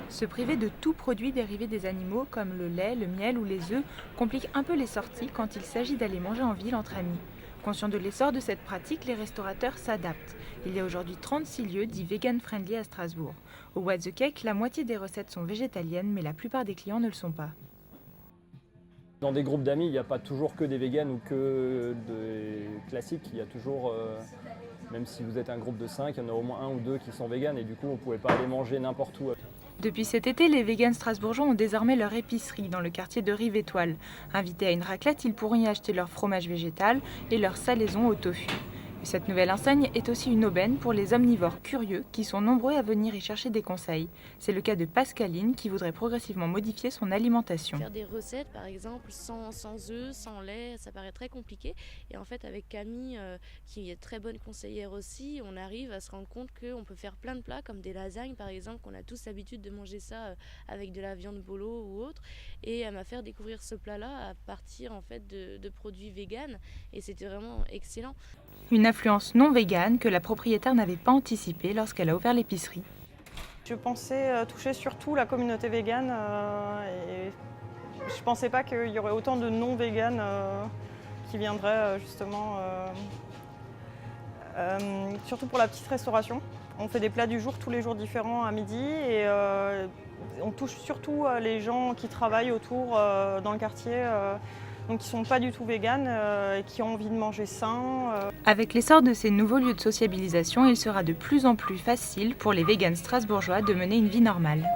Se priver de tout produit dérivé des animaux, comme le lait, le miel ou les œufs, complique un peu les sorties quand il s'agit d'aller manger en ville entre amis. Conscients de l'essor de cette pratique, les restaurateurs s'adaptent. Il y a aujourd'hui 36 lieux dits vegan-friendly à Strasbourg. Au What the Cake, la moitié des recettes sont végétaliennes, mais la plupart des clients ne le sont pas. Dans des groupes d'amis, il n'y a pas toujours que des véganes ou que des classiques. Il y a toujours, même si vous êtes un groupe de 5, il y en a au moins un ou deux qui sont véganes et du coup, vous ne pouvez pas aller manger n'importe où. Depuis cet été, les végans strasbourgeois ont désormais leur épicerie dans le quartier de Rive-Étoile. Invités à une raclette, ils pourront y acheter leur fromage végétal et leur salaison au tofu. Cette nouvelle enseigne est aussi une aubaine pour les omnivores curieux qui sont nombreux à venir y chercher des conseils. C'est le cas de Pascaline qui voudrait progressivement modifier son alimentation. Faire des recettes par exemple sans œufs, sans lait, ça paraît très compliqué. Et en fait avec Camille, qui est très bonne conseillère aussi, on arrive à se rendre compte qu'on peut faire plein de plats comme des lasagnes par exemple, qu'on a tous l'habitude de manger ça avec de la viande bolo ou autre. Et elle m'a fait découvrir ce plat-là à partir en fait de produits véganes et c'était vraiment excellent. Une influence non végane que la propriétaire n'avait pas anticipée lorsqu'elle a ouvert l'épicerie. Je pensais toucher surtout la communauté végane et je ne pensais pas qu'il y aurait autant de non-véganes qui viendraient justement, surtout pour la petite restauration. On fait des plats du jour tous les jours différents à midi et on touche surtout les gens qui travaillent autour dans le quartier. Donc qui ne sont pas du tout véganes et qui ont envie de manger sain. Avec l'essor de ces nouveaux lieux de sociabilisation, il sera de plus en plus facile pour les végans strasbourgeois de mener une vie normale.